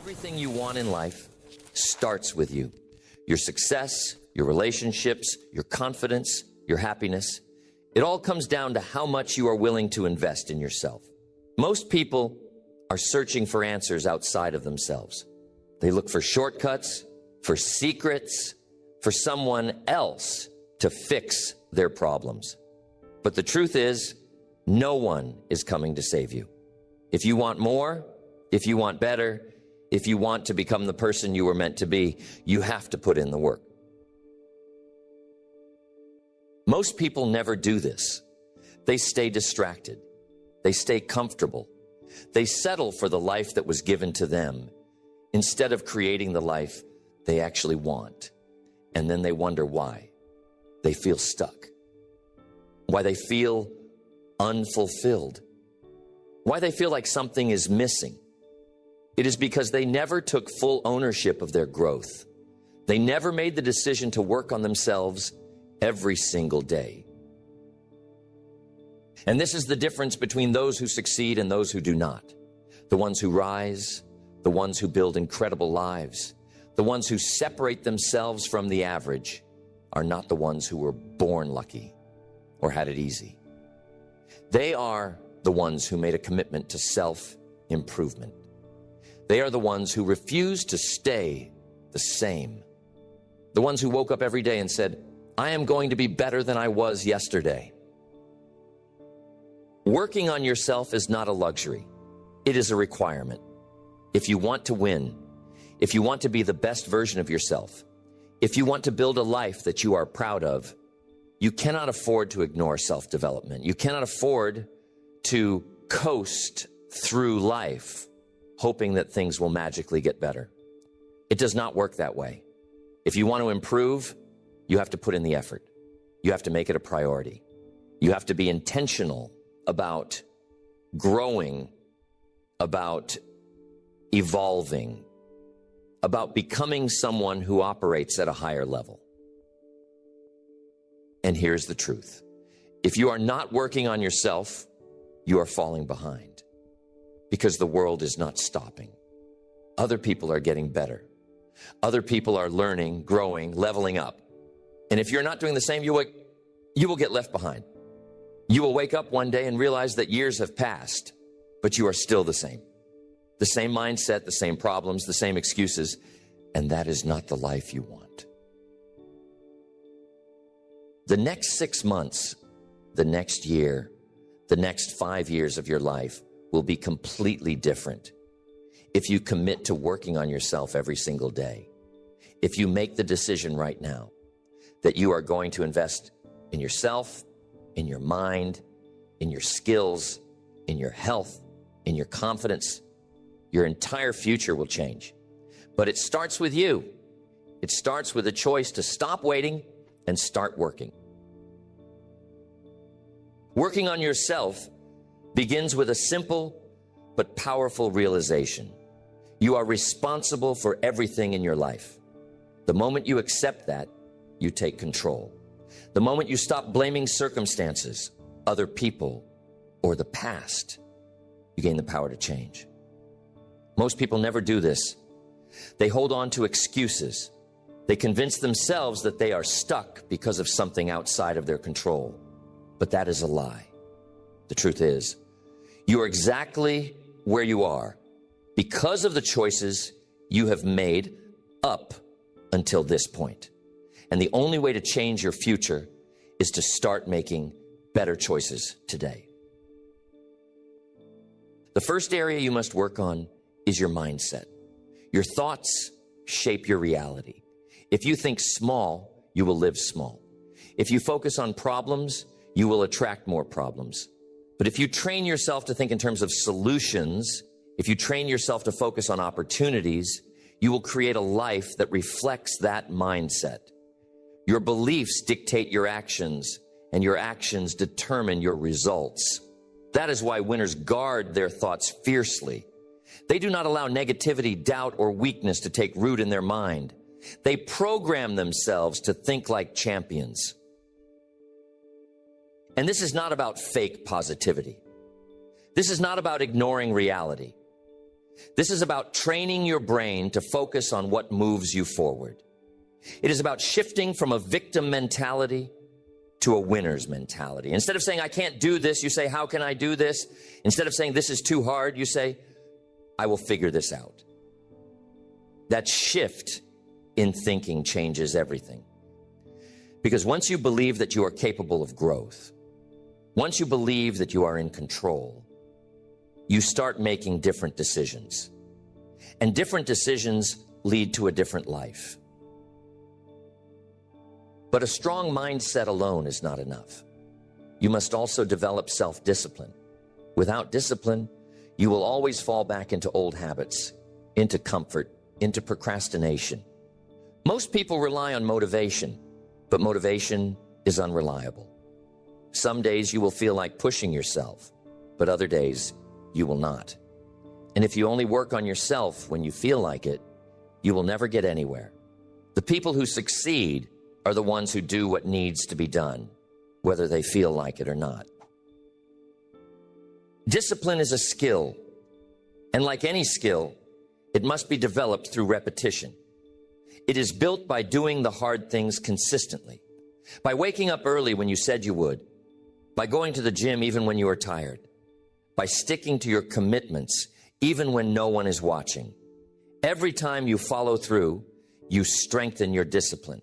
Everything you want in life starts with you. Your success, your relationships, your confidence, your happiness. It all comes down to how much you are willing to invest in yourself. Most people are searching for answers outside of themselves. They look for shortcuts, for secrets, for someone else to fix their problems. But the truth is, no one is coming to save you. If you want more, if you want better, if you want to become the person you were meant to be, you have to put in the work. Most people never do this. They stay distracted. They stay comfortable. They settle for the life that was given to them instead of creating the life they actually want. And then they wonder why. They feel stuck. Why they feel unfulfilled. Why they feel like something is missing. It is because they never took full ownership of their growth. They never made the decision to work on themselves every single day. And this is the difference between those who succeed and those who do not. The ones who rise, the ones who build incredible lives, the ones who separate themselves from the average are not the ones who were born lucky or had it easy. They are the ones who made a commitment to self-improvement. They are the ones who refuse to stay the same. The ones who woke up every day and said, I am going to be better than I was yesterday. Working on yourself is not a luxury. It is a requirement. If you want to win, if you want to be the best version of yourself, if you want to build a life that you are proud of, you cannot afford to ignore self-development. You cannot afford to coast through life hoping that things will magically get better. It does not work that way. If you want to improve, you have to put in the effort. You have to make it a priority. You have to be intentional about growing, about evolving, about becoming someone who operates at a higher level. And here's the truth. If you are not working on yourself, you are falling behind because the world is not stopping. Other people are getting better. Other people are learning, growing, leveling up. And if you're not doing the same, you will get left behind. You will wake up one day and realize that years have passed, but you are still the same. The same mindset, the same problems, the same excuses, and that is not the life you want. The next 6 months, the next year, the next 5 years of your life will be completely different if you commit to working on yourself every single day. If you make the decision right now that you are going to invest in yourself, in your mind, in your skills, in your health, in your confidence, your entire future will change. But it starts with you. It starts with a choice to stop waiting and start working. Working on yourself begins with a simple but powerful realization. You are responsible for everything in your life. The moment you accept that, you take control. The moment you stop blaming circumstances, other people, or the past, you gain the power to change. Most people never do this. They hold on to excuses. They convince themselves that they are stuck because of something outside of their control. But that is a lie. The truth is, you are exactly where you are because of the choices you have made up until this point. And the only way to change your future is to start making better choices today. The first area you must work on is your mindset. Your thoughts shape your reality. If you think small, you will live small. If you focus on problems, you will attract more problems. But if you train yourself to think in terms of solutions, if you train yourself to focus on opportunities, you will create a life that reflects that mindset. Your beliefs dictate your actions, and your actions determine your results. That is why winners guard their thoughts fiercely. They do not allow negativity, doubt, or weakness to take root in their mind. They program themselves to think like champions. And this is not about fake positivity. This is not about ignoring reality. This is about training your brain to focus on what moves you forward. It is about shifting from a victim mentality to a winner's mentality. Instead of saying, I can't do this, you say, how can I do this? Instead of saying, this is too hard, you say, I will figure this out. That shift in thinking changes everything. Because once you believe that you are capable of growth, once you believe that you are in control, you start making different decisions. And different decisions lead to a different life. But a strong mindset alone is not enough. You must also develop self-discipline. Without discipline, you will always fall back into old habits, into comfort, into procrastination. Most people rely on motivation, but motivation is unreliable. Some days you will feel like pushing yourself, but other days you will not. And if you only work on yourself when you feel like it, you will never get anywhere. The people who succeed are the ones who do what needs to be done, whether they feel like it or not. Discipline is a skill, and like any skill, it must be developed through repetition. It is built by doing the hard things consistently, by waking up early when you said you would, by going to the gym even when you are tired, by sticking to your commitments even when no one is watching. Every time you follow through, you strengthen your discipline.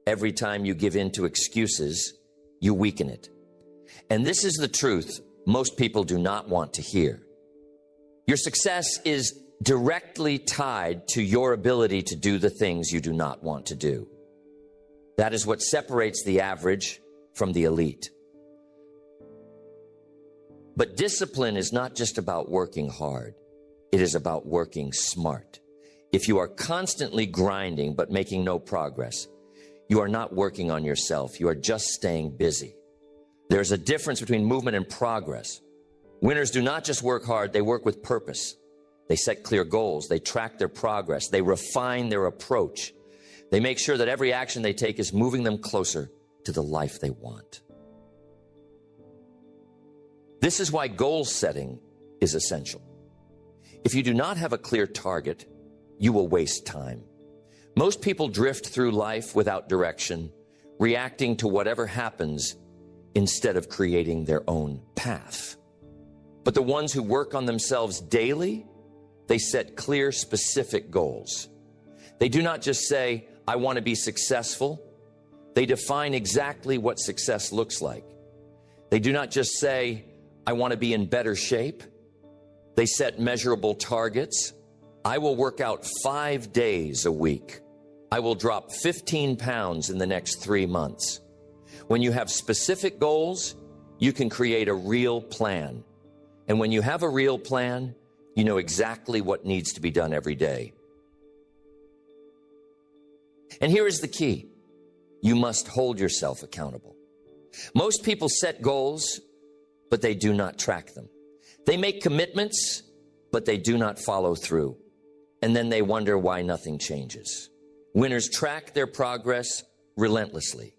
Every time you give in to excuses, you weaken it. And this is the truth most people do not want to hear. Your success is directly tied to your ability to do the things you do not want to do. That is what separates the average from the elite. But discipline is not just about working hard. It is about working smart. If you are constantly grinding but making no progress, you are not working on yourself. You are just staying busy. There's a difference between movement and progress. Winners do not just work hard, they work with purpose. They set clear goals. They track their progress. They refine their approach. They make sure that every action they take is moving them closer to the life they want. This is why goal setting is essential. If you do not have a clear target, you will waste time. Most people drift through life without direction, reacting to whatever happens instead of creating their own path. But the ones who work on themselves daily, they set clear, specific goals. They do not just say, I want to be successful. They define exactly what success looks like. They do not just say, I want to be in better shape. They set measurable targets. I will work out 5 days a week. I will drop 15 pounds in the next 3 months. When you have specific goals, you can create a real plan. And when you have a real plan, you know exactly what needs to be done every day. And here is the key. You must hold yourself accountable. Most people set goals, but they do not track them. They make commitments, but they do not follow through. And then they wonder why nothing changes. Winners track their progress relentlessly.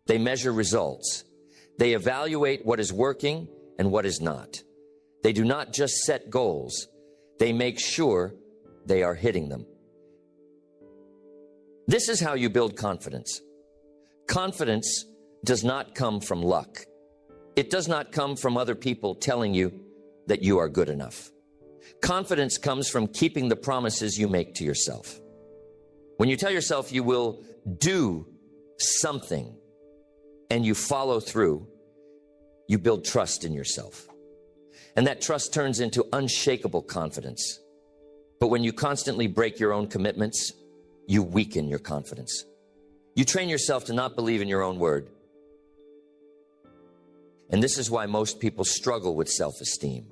They measure results. They evaluate what is working and what is not. They do not just set goals. They make sure they are hitting them. This is how you build confidence. Confidence does not come from luck. It does not come from other people telling you that you are good enough. Confidence comes from keeping the promises you make to yourself. When you tell yourself you will do something and you follow through, you build trust in yourself. And that trust turns into unshakable confidence. But when you constantly break your own commitments, you weaken your confidence. You train yourself to not believe in your own word. And this is why most people struggle with self-esteem.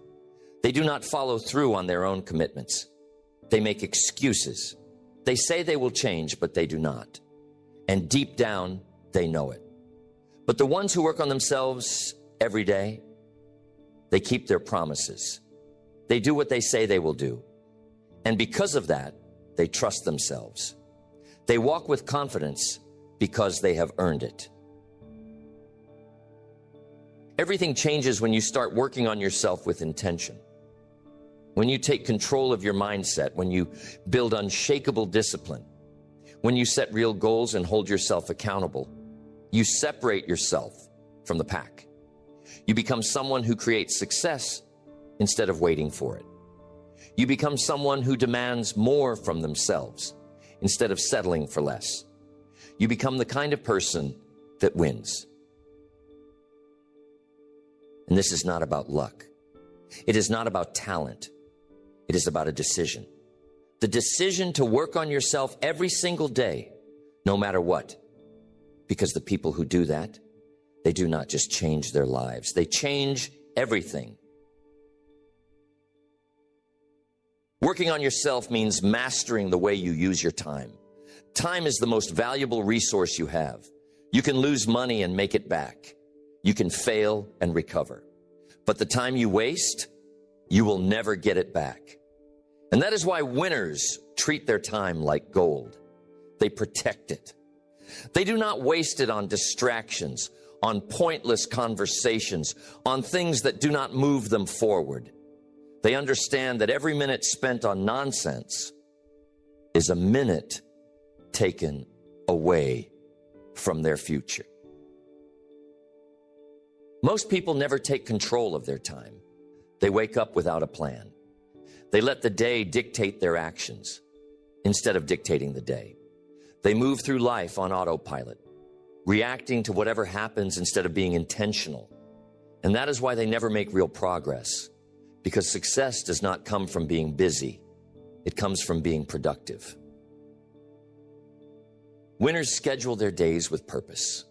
They do not follow through on their own commitments. They make excuses. They say they will change, but they do not. And deep down, they know it. But the ones who work on themselves every day, they keep their promises. They do what they say they will do. And because of that, they trust themselves. They walk with confidence because they have earned it. Everything changes when you start working on yourself with intention. when you take control of your mindset, when you build unshakable discipline, when you set real goals and hold yourself accountable, you separate yourself from the pack. You become someone who creates success instead of waiting for it. You become someone who demands more from themselves instead of settling for less. You become the kind of person that wins. And this is not about luck. It is not about talent. It is about a decision. The decision to work on yourself every single day, no matter what. Because the people who do that, they do not just change their lives. They change everything. Working on yourself means mastering the way you use your time. Time is the most valuable resource you have. You can lose money and make it back. You can fail and recover. But the time you waste, you will never get it back. And that is why winners treat their time like gold. They protect it. They do not waste it on distractions, on pointless conversations, on things that do not move them forward. They understand that every minute spent on nonsense is a minute taken away from their future. Most people never take control of their time. They wake up without a plan. They let the day dictate their actions instead of dictating the day. They move through life on autopilot, reacting to whatever happens instead of being intentional. And that is why they never make real progress, because success does not come from being busy. It comes from being productive. Winners schedule their days with purpose.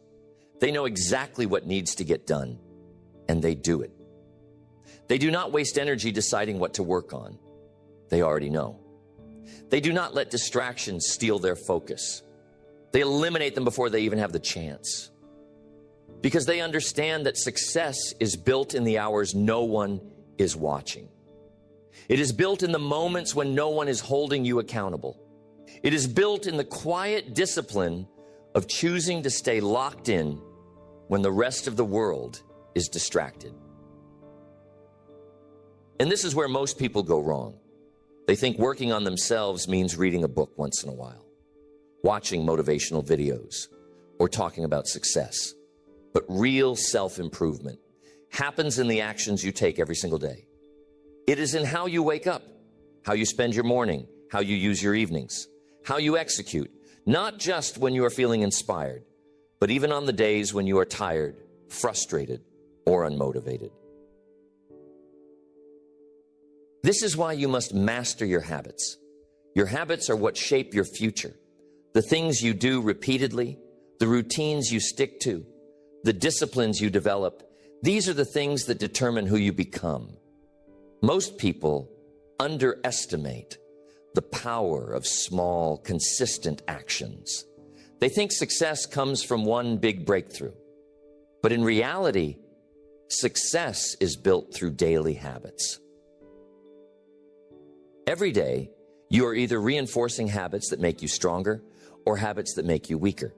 They know exactly what needs to get done, and they do it. They do not waste energy deciding what to work on. They already know. They do not let distractions steal their focus. They eliminate them before they even have the chance. Because they understand that success is built in the hours no one is watching. It is built in the moments when no one is holding you accountable. It is built in the quiet discipline of choosing to stay locked in when the rest of the world is distracted. And this is where most people go wrong. They think working on themselves means reading a book once in a while, watching motivational videos, or talking about success. But real self-improvement happens in the actions you take every single day. It is in how you wake up, how you spend your morning, how you use your evenings, how you execute, not just when you are feeling inspired, but even on the days when you are tired, frustrated, or unmotivated. This is why you must master your habits. Your habits are what shape your future. The things you do repeatedly, the routines you stick to, the disciplines you develop, these are the things that determine who you become. Most people underestimate the power of small, consistent actions. They think success comes from one big breakthrough. But in reality, success is built through daily habits. Every day, you are either reinforcing habits that make you stronger or habits that make you weaker.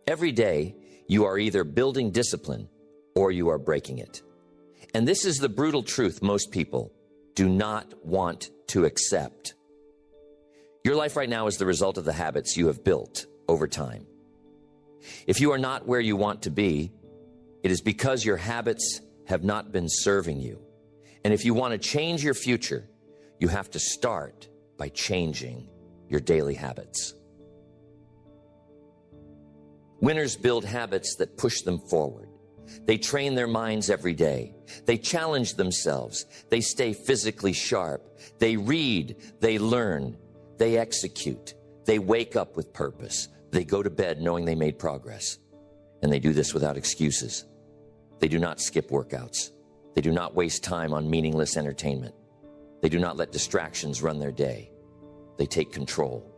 Every day, you are either building discipline or you are breaking it. And this is the brutal truth most people do not want to accept. Your life right now is the result of the habits you have built over time. If you are not where you want to be, it is because your habits have not been serving you. And if you want to change your future, you have to start by changing your daily habits. Winners build habits that push them forward. They train their minds every day. They challenge themselves. They stay physically sharp. They read. They learn. They execute. They wake up with purpose. They go to bed knowing they made progress. And they do this without excuses. They do not skip workouts. They do not waste time on meaningless entertainment. They do not let distractions run their day. They take control.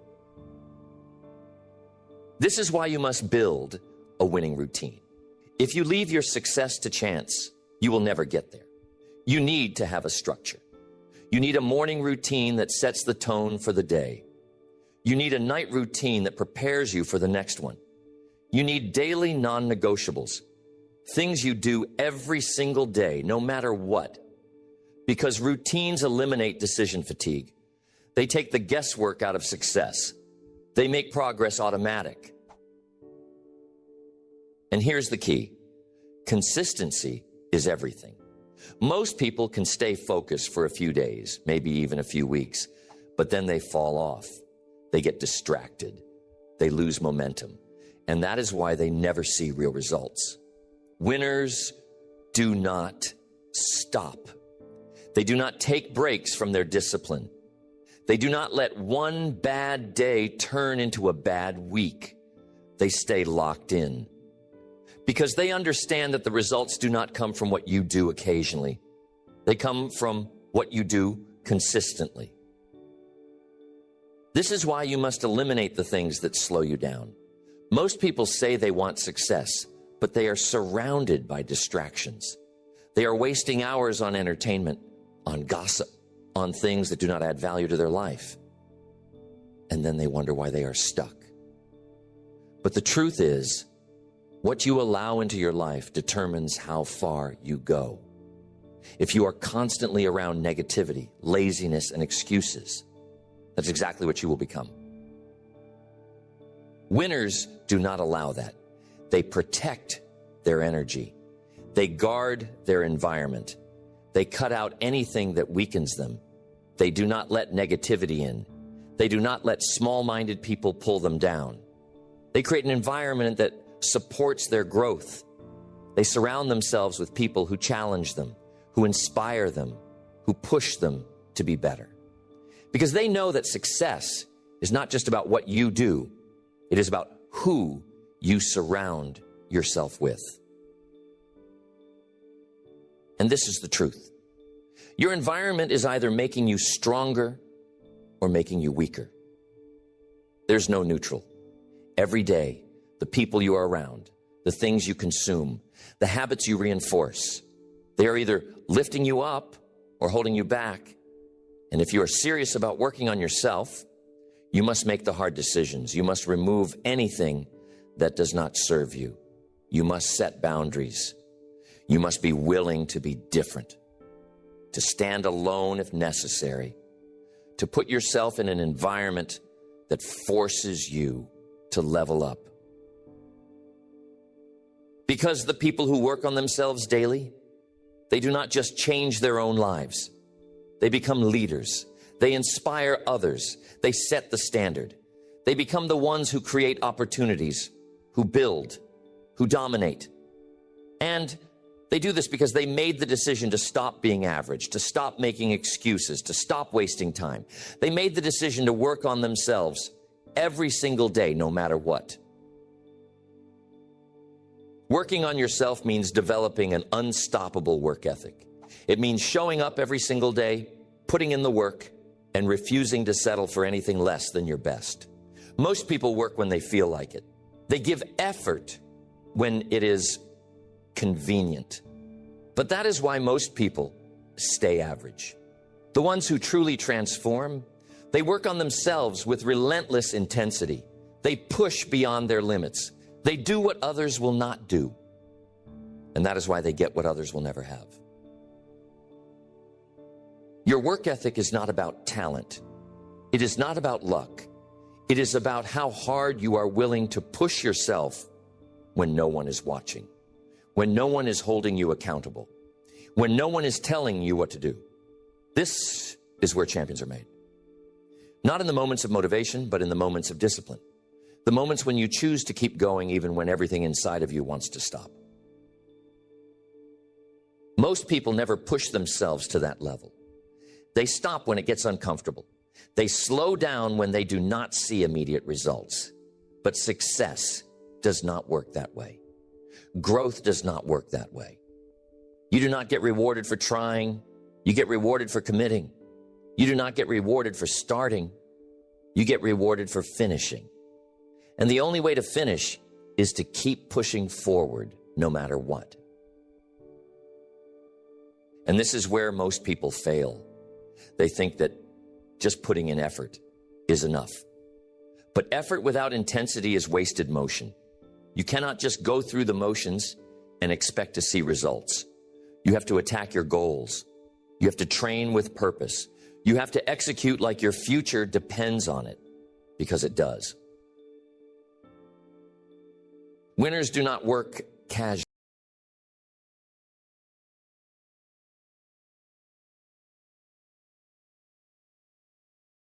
This is why you must build a winning routine. If you leave your success to chance, you will never get there. You need to have a structure. You need a morning routine that sets the tone for the day. You need a night routine that prepares you for the next one. You need daily non-negotiables, things you do every single day, no matter what. because routines eliminate decision fatigue. They take the guesswork out of success. They make progress automatic. And here's the key. Consistency is everything. Most people can stay focused for a few days, maybe even a few weeks, but then they fall off. They get distracted. They lose momentum. And that is why they never see real results. Winners do not stop. They do not take breaks from their discipline. They do not let one bad day turn into a bad week. They stay locked in. Because they understand that the results do not come from what you do occasionally. They come from what you do consistently. This is why you must eliminate the things that slow you down. Most people say they want success, but they are surrounded by distractions. They are wasting hours on entertainment, on gossip, on things that do not add value to their life. And then they wonder why they are stuck. But the truth is, what you allow into your life determines how far you go. If you are constantly around negativity, laziness, and excuses, that's exactly what you will become. Winners do not allow that. They protect their energy. They guard their environment. They cut out anything that weakens them. They do not let negativity in. They do not let small-minded people pull them down. They create an environment that supports their growth. They surround themselves with people who challenge them, who inspire them, who push them to be better. Because they know that success is not just about what you do, it is about who you surround yourself with. And this is the truth. Your environment is either making you stronger or making you weaker. There's no neutral. Every day, the people you are around, the things you consume, the habits you reinforce, they are either lifting you up or holding you back. And if you are serious about working on yourself, you must make the hard decisions. You must remove anything that does not serve you. You must set boundaries. You must be willing to be different, to stand alone if necessary, to put yourself in an environment that forces you to level up. Because the people who work on themselves daily, they do not just change their own lives. They become leaders. They inspire others. They set the standard. They become the ones who create opportunities, who build, who dominate. And they do this because they made the decision to stop being average, to stop making excuses, to stop wasting time. They made the decision to work on themselves every single day, no matter what. Working on yourself means developing an unstoppable work ethic. It means showing up every single day, putting in the work, and refusing to settle for anything less than your best. Most people work when they feel like it. They give effort when it is convenient. But that is why most people stay average. The ones who truly transform, they work on themselves with relentless intensity. They push beyond their limits. They do what others will not do. And that is why they get what others will never have. Your work ethic is not about talent. It is not about luck. It is about how hard you are willing to push yourself when no one is watching, when no one is holding you accountable, when no one is telling you what to do. This is where champions are made. Not in the moments of motivation, but in the moments of discipline. The moments when you choose to keep going even when everything inside of you wants to stop. Most people never push themselves to that level. They stop when it gets uncomfortable. They slow down when they do not see immediate results. But success does not work that way. Growth does not work that way. You do not get rewarded for trying. You get rewarded for committing. You do not get rewarded for starting. You get rewarded for finishing. And the only way to finish is to keep pushing forward no matter what. And this is where most people fail. They think that just putting in effort is enough. But effort without intensity is wasted motion. You cannot just go through the motions and expect to see results. You have to attack your goals. You have to train with purpose. You have to execute like your future depends on it, because it does. Winners do not work casually.